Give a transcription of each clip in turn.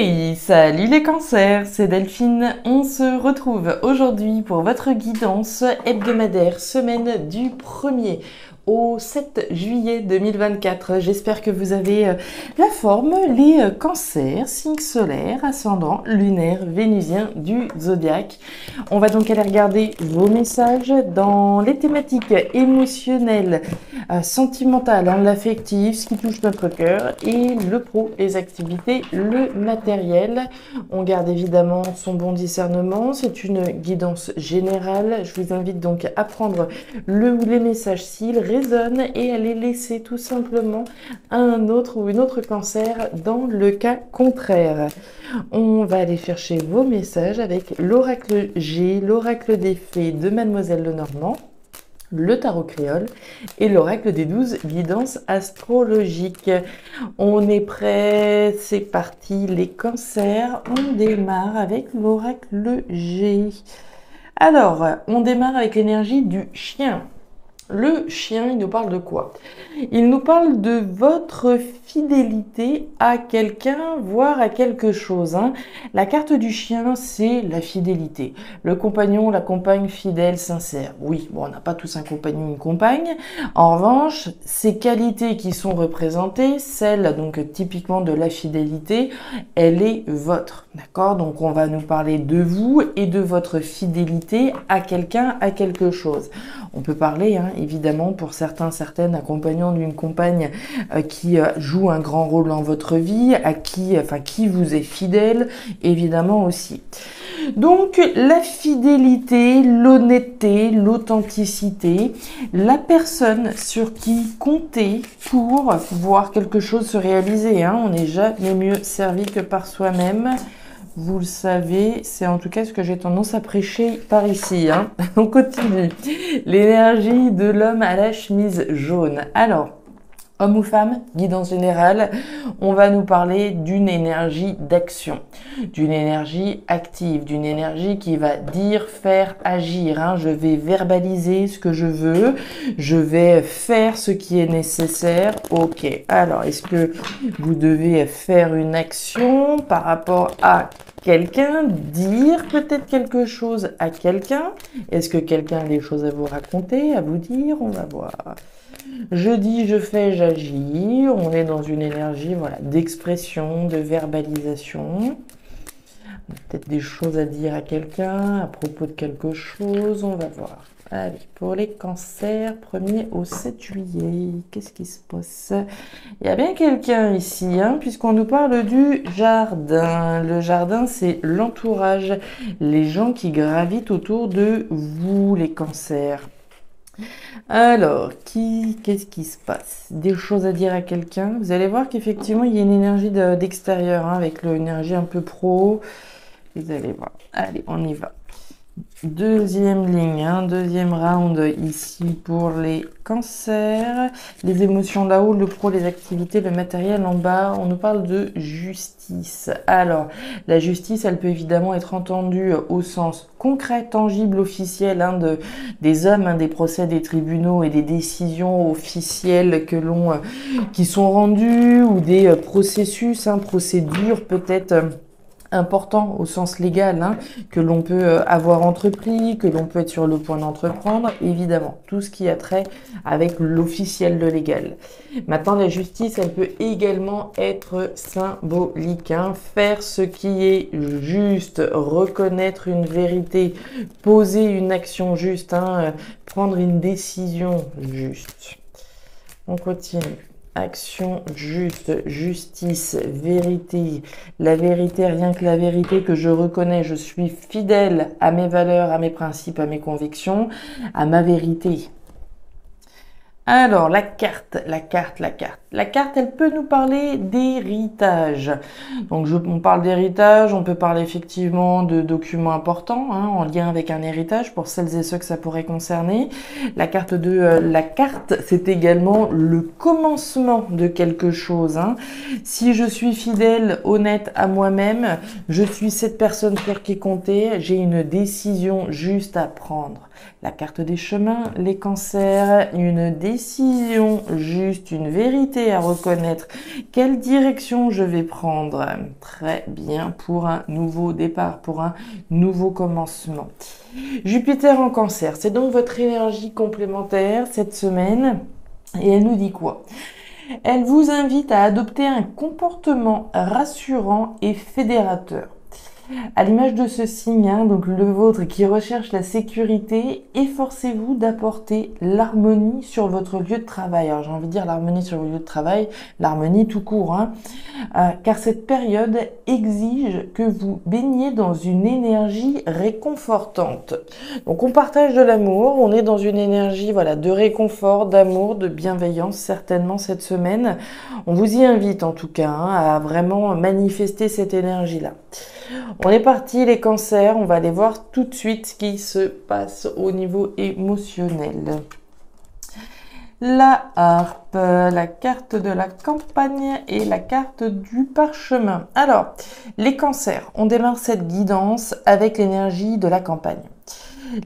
Hey, salut les cancers, c'est Delphine. On se retrouve aujourd'hui pour votre guidance hebdomadaire, semaine du 1er au 7 juillet 2024. J'espère que vous avez la forme, les cancers, signes solaires, ascendant, lunaire, vénusien du zodiaque. On va donc aller regarder vos messages dans les thématiques émotionnelles, sentimentales, l'affectif, ce qui touche notre cœur, et le pro, les activités, le matériel. On garde évidemment son bon discernement. C'est une guidance générale. Je vous invite donc à prendre le ou les messages s'ils résonnent et à les laisser tout simplement à un autre ou une autre cancer dans le cas contraire. On va aller chercher vos messages avec l'oracle G, l'oracle des fées de Mademoiselle Lenormand, le tarot créole et l'oracle des 12 guidances astrologiques. On est prêt, c'est parti les cancers. On démarre avec l'oracle G. Alors, on démarre avec l'énergie du chien. Le chien, il nous parle de quoi? Il nous parle de votre fidélité à quelqu'un, voire à quelque chose. La carte du chien, c'est la fidélité. Le compagnon, la compagne fidèle, sincère. Oui, bon, on n'a pas tous un compagnon, une compagne. En revanche, ces qualités qui sont représentées, celle donc typiquement de la fidélité, elle est votre. D'accord? Donc on va nous parler de vous et de votre fidélité à quelqu'un, à quelque chose. On peut parler, évidemment, pour certains, certaines, accompagnants d'une compagne qui joue un grand rôle dans votre vie, qui vous est fidèle, évidemment aussi. Donc, la fidélité, l'honnêteté, l'authenticité, la personne sur qui compter pour voir quelque chose se réaliser. On n'est jamais mieux servi que par soi-même. Vous le savez, c'est en tout cas ce que j'ai tendance à prêcher par ici. On continue. L'énergie de l'homme à la chemise jaune. Alors, homme ou femme, guidance générale, on va nous parler d'une énergie d'action, d'une énergie active, d'une énergie qui va dire, faire, agir. Je vais verbaliser ce que je veux, je vais faire ce qui est nécessaire. Ok, alors est-ce que vous devez faire une action par rapport à quelqu'un, dire peut-être quelque chose à quelqu'un? Est-ce que quelqu'un a des choses à vous raconter, à vous dire? On va voir. Je dis, je fais, j'agis. On est dans une énergie d'expression, de verbalisation. Peut-être des choses à dire à quelqu'un, à propos de quelque chose. On va voir. Allez, pour les cancers, 1er au 7 juillet, qu'est-ce qui se passe? Il y a bien quelqu'un ici, puisqu'on nous parle du jardin. Le jardin, c'est l'entourage, les gens qui gravitent autour de vous, les cancers. Alors, qu'est-ce qui se passe? Des choses à dire à quelqu'un. Vous allez voir qu'effectivement, il y a une énergie d'extérieur, avec l'énergie un peu pro. Vous allez voir. Allez, on y va. Deuxième ligne, deuxième round ici pour les cancers. Les émotions là-haut, le pro, les activités, le matériel en bas. On nous parle de justice. Alors, la justice, elle peut évidemment être entendue au sens concret, tangible, officiel des hommes, des procès, des tribunaux et des décisions officielles qui sont rendues, ou des processus, procédures peut-être important au sens légal, que l'on peut avoir entrepris, que l'on peut être sur le point d'entreprendre, évidemment, tout ce qui a trait avec l'officiel de légal. Maintenant, la justice, elle peut également être symbolique, faire ce qui est juste, reconnaître une vérité, poser une action juste, prendre une décision juste. On continue. Action juste, justice, vérité. La vérité, rien que la vérité que je reconnais, je suis fidèle à mes valeurs, à mes principes, à mes convictions, à ma vérité. Alors, la carte. La carte, elle peut nous parler d'héritage. Donc, on parle d'héritage, on peut parler effectivement de documents importants, en lien avec un héritage, pour celles et ceux que ça pourrait concerner. La carte, c'est également le commencement de quelque chose. Si je suis fidèle, honnête à moi-même, je suis cette personne sur qui compter, j'ai une décision juste à prendre. La carte des chemins, les cancers, une décision juste, une vérité difficulté à reconnaître quelle direction je vais prendre. Très bien, pour un nouveau départ, pour un nouveau commencement. Jupiter en Cancer, c'est donc votre énergie complémentaire cette semaine. Et elle nous dit quoi? Elle vous invite à adopter un comportement rassurant et fédérateur. À l'image de ce signe, donc le vôtre qui recherche la sécurité, efforcez-vous d'apporter l'harmonie sur votre lieu de travail. Alors j'ai envie de dire l'harmonie sur votre lieu de travail, l'harmonie tout court, car cette période exige que vous baigniez dans une énergie réconfortante. Donc on partage de l'amour, on est dans une énergie de réconfort, d'amour, de bienveillance certainement cette semaine. On vous y invite en tout cas à vraiment manifester cette énergie-là. On est parti les cancers, on va aller voir tout de suite ce qui se passe au niveau émotionnel. La harpe, la carte de la campagne et la carte du parchemin. Alors, les cancers, on démarre cette guidance avec l'énergie de la campagne.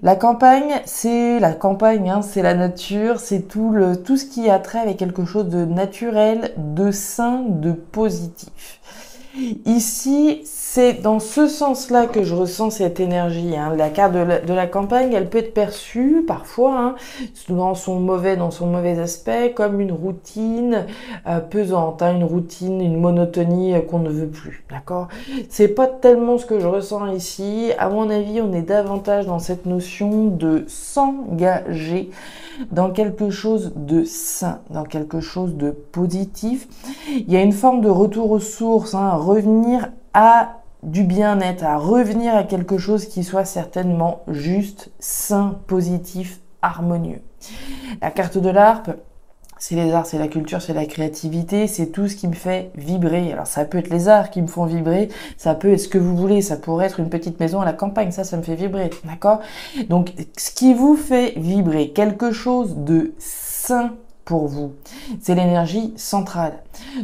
La campagne, c'est la nature, c'est tout ce qui a trait avec quelque chose de naturel, de sain, de positif. Ici, c'est dans ce sens-là que je ressens cette énergie. La carte de la campagne, elle peut être perçue parfois, dans son mauvais aspect, comme une routine pesante, une routine, une monotonie qu'on ne veut plus. D'accord? C'est pas tellement ce que je ressens ici. À mon avis, on est davantage dans cette notion de s'engager dans quelque chose de sain, dans quelque chose de positif. Il y a une forme de retour aux sources, revenir à du bien-être, à revenir à quelque chose qui soit certainement juste, sain, positif, harmonieux. La carte de l'harpe, c'est les arts, c'est la culture, c'est la créativité, c'est tout ce qui me fait vibrer. Alors ça peut être les arts qui me font vibrer, ça peut être ce que vous voulez, ça pourrait être une petite maison à la campagne, ça me fait vibrer, d'accord? Donc ce qui vous fait vibrer, quelque chose de sain pour vous, c'est l'énergie centrale.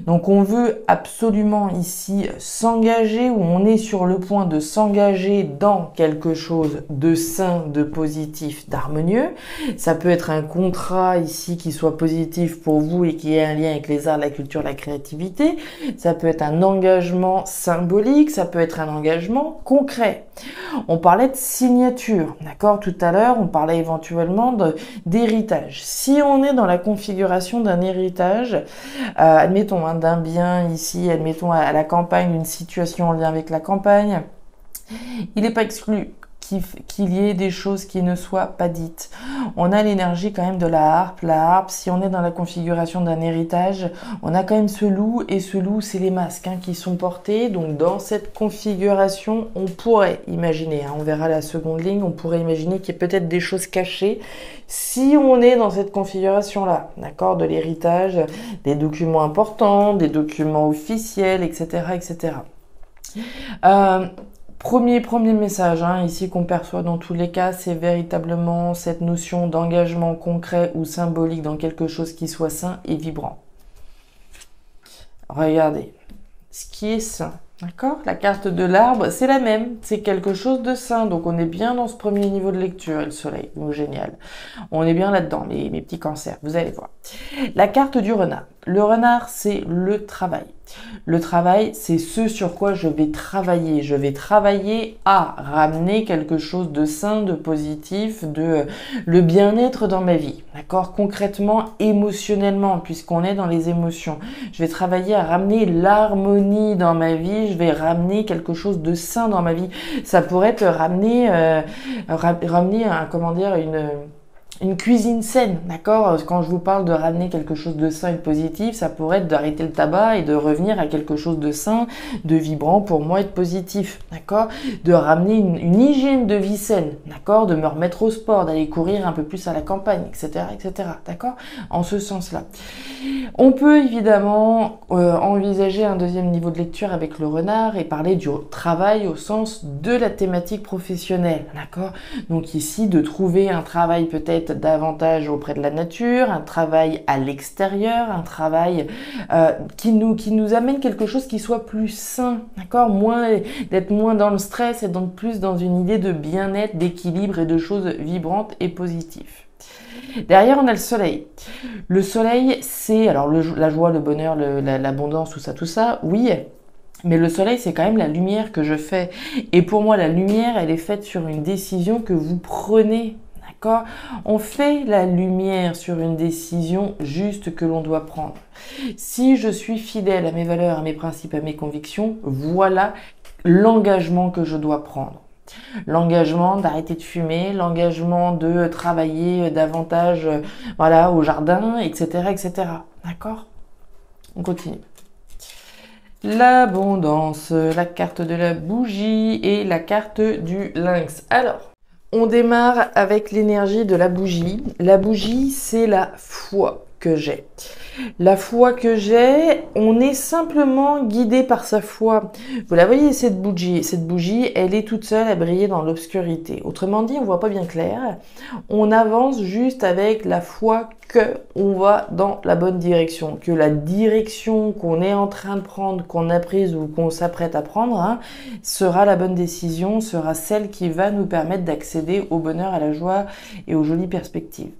Donc on veut absolument ici s'engager, ou on est sur le point de s'engager dans quelque chose de sain, de positif, d'harmonieux. Ça peut être un contrat ici qui soit positif pour vous et qui ait un lien avec les arts, la culture, la créativité. Ça peut être un engagement symbolique, ça peut être un engagement concret. On parlait de signature, d'accord? Tout à l'heure, on parlait éventuellement d'héritage. Si on est dans la configuration d'un héritage, admettons d'un bien ici, admettons à la campagne, une situation en lien avec la campagne, il n'est pas exclu qu'il y ait des choses qui ne soient pas dites. On a l'énergie quand même de la harpe. La harpe, si on est dans la configuration d'un héritage, on a quand même ce loup, et ce loup, c'est les masques qui sont portés. Donc dans cette configuration, on pourrait imaginer, on verra la seconde ligne, on pourrait imaginer qu'il y a peut-être des choses cachées si on est dans cette configuration-là, d'accord, de l'héritage, des documents importants, des documents officiels, etc., etc. Premier message ici qu'on perçoit dans tous les cas, c'est véritablement cette notion d'engagement concret ou symbolique dans quelque chose qui soit sain et vibrant. Regardez, ce qui est sain, d'accord? La carte de l'arbre, c'est la même, c'est quelque chose de sain, donc on est bien dans ce premier niveau de lecture, et le soleil, donc génial. On est bien là-dedans, mes petits cancers, vous allez voir. La carte du renard. Le renard, c'est le travail. Le travail, c'est ce sur quoi je vais travailler. Je vais travailler à ramener quelque chose de sain, de positif, de le bien-être dans ma vie. D'accord? Concrètement, émotionnellement, puisqu'on est dans les émotions. Je vais travailler à ramener l'harmonie dans ma vie. Je vais ramener quelque chose de sain dans ma vie. Ça pourrait être ramener une cuisine saine, d'accord? Quand je vous parle de ramener quelque chose de sain et de positif, ça pourrait être d'arrêter le tabac et de revenir à quelque chose de sain, de vibrant pour moi et de positif, d'accord? De ramener une hygiène de vie saine, d'accord? De me remettre au sport, d'aller courir un peu plus à la campagne, etc., etc., d'accord? En ce sens-là. On peut évidemment envisager un deuxième niveau de lecture avec le renard et parler du travail au sens de la thématique professionnelle, d'accord? Donc ici, de trouver un travail peut-être davantage auprès de la nature, un travail à l'extérieur, un travail qui nous amène quelque chose qui soit plus sain, d'accord? D'être moins dans le stress et donc plus dans une idée de bien-être, d'équilibre et de choses vibrantes et positives. Derrière, on a le soleil. Le soleil, c'est alors la joie, le bonheur, l'abondance, tout ça, oui. Mais le soleil, c'est quand même la lumière que je fais. Et pour moi, la lumière, elle est faite sur une décision que vous prenez. D'accord? On fait la lumière sur une décision juste que l'on doit prendre. Si je suis fidèle à mes valeurs, à mes principes, à mes convictions, voilà l'engagement que je dois prendre. L'engagement d'arrêter de fumer, l'engagement de travailler davantage voilà, au jardin, etc. etc. D'accord? On continue. L'abondance, la carte de la bougie et la carte du lynx. Alors, on démarre avec l'énergie de la bougie. La bougie, c'est la foi que j'ai. La foi que j'ai, on est simplement guidé par sa foi. Vous la voyez, cette bougie, elle est toute seule à briller dans l'obscurité. Autrement dit, on voit pas bien clair. On avance juste avec la foi que on va dans la bonne direction, que la direction qu'on est en train de prendre, qu'on a prise ou qu'on s'apprête à prendre, sera la bonne décision, sera celle qui va nous permettre d'accéder au bonheur, à la joie et aux jolies perspectives.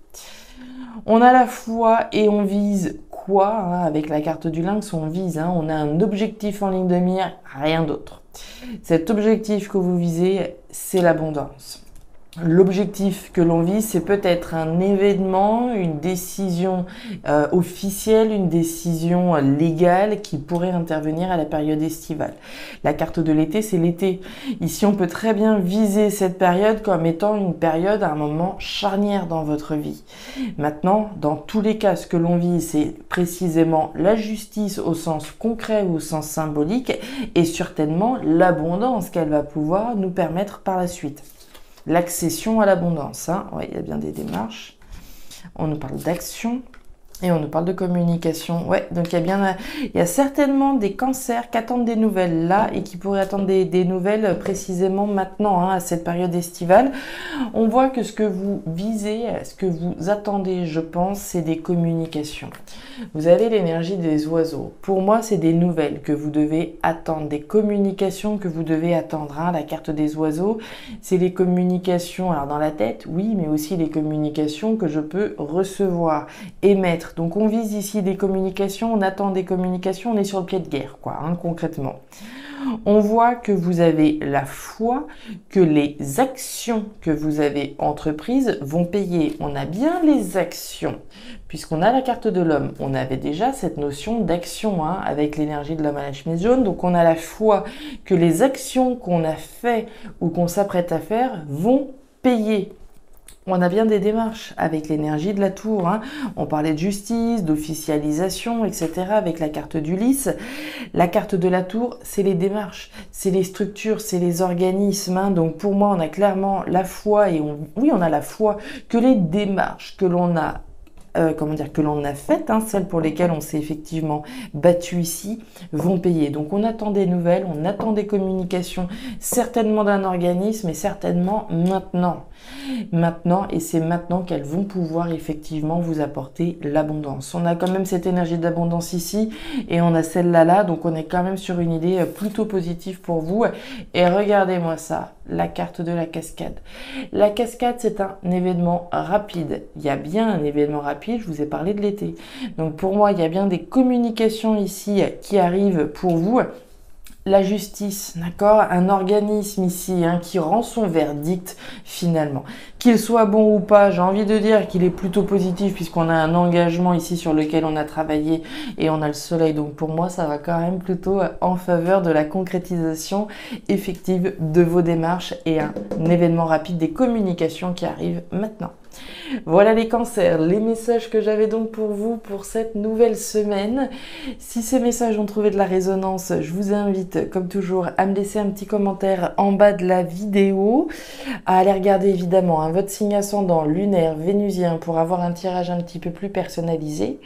On a la foi et on vise quoi? Avec la carte du lynx, on vise, on a un objectif en ligne de mire, rien d'autre. Cet objectif que vous visez, c'est l'abondance. L'objectif que l'on vise, c'est peut-être un événement, une décision officielle, une décision légale qui pourrait intervenir à la période estivale. La carte de l'été, c'est l'été. Ici, on peut très bien viser cette période comme étant une période, un moment charnière dans votre vie. Maintenant, dans tous les cas, ce que l'on vise, c'est précisément la justice au sens concret ou au sens symbolique et certainement l'abondance qu'elle va pouvoir nous permettre par la suite. L'accession à l'abondance, ouais, il y a bien des démarches. On nous parle d'action et on nous parle de communication. Ouais, donc il y a certainement des cancers qui attendent des nouvelles là et qui pourraient attendre des nouvelles précisément maintenant, à cette période estivale. On voit que ce que vous visez, ce que vous attendez, je pense, c'est des communications. Vous avez l'énergie des oiseaux. Pour moi, c'est des nouvelles que vous devez attendre, des communications que vous devez attendre. La carte des oiseaux, c'est les communications, alors dans la tête, oui, mais aussi les communications que je peux recevoir, émettre. Donc on vise ici des communications, on attend des communications, on est sur le pied de guerre, concrètement. On voit que vous avez la foi, que les actions que vous avez entreprises vont payer. On a bien les actions, puisqu'on a la carte de l'homme. On avait déjà cette notion d'action avec l'énergie de l'homme à la chemise jaune. Donc on a la foi que les actions qu'on a fait ou qu'on s'apprête à faire vont payer. On a bien des démarches avec l'énergie de la tour. On parlait de justice, d'officialisation, etc. avec la carte d'Ulysse. La carte de la tour, c'est les démarches, c'est les structures, c'est les organismes. Donc pour moi, on a clairement la foi et on a la foi que les démarches que l'on a que l'on a faites, celles pour lesquelles on s'est effectivement battu ici, vont payer. Donc on attend des nouvelles, on attend des communications, certainement d'un organisme et certainement maintenant. Maintenant, et c'est maintenant qu'elles vont pouvoir effectivement vous apporter l'abondance. On a quand même cette énergie d'abondance ici et on a celle-là là, donc on est quand même sur une idée plutôt positive pour vous. Et regardez-moi ça, la carte de la cascade. La cascade, c'est un événement rapide. Il y a bien un événement rapide, je vous ai parlé de l'été. Donc pour moi, il y a bien des communications ici qui arrivent pour vous. La justice, d'accord? Un organisme ici qui rend son verdict finalement. Qu'il soit bon ou pas, j'ai envie de dire qu'il est plutôt positif puisqu'on a un engagement ici sur lequel on a travaillé et on a le soleil. Donc pour moi, ça va quand même plutôt en faveur de la concrétisation effective de vos démarches et un événement rapide des communications qui arrivent maintenant. Voilà les cancers, les messages que j'avais donc pour vous pour cette nouvelle semaine. Si ces messages ont trouvé de la résonance, je vous invite comme toujours à me laisser un petit commentaire en bas de la vidéo, à aller regarder évidemment votre signe ascendant lunaire vénusien pour avoir un tirage un petit peu plus personnalisé.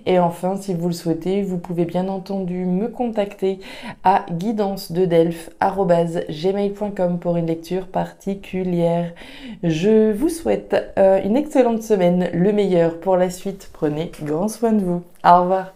Et enfin, si vous le souhaitez, vous pouvez bien entendu me contacter à guidancededelphes@gmail.com pour une lecture particulière. Je vous souhaite une excellente semaine, le meilleur pour la suite. Prenez grand soin de vous. Au revoir.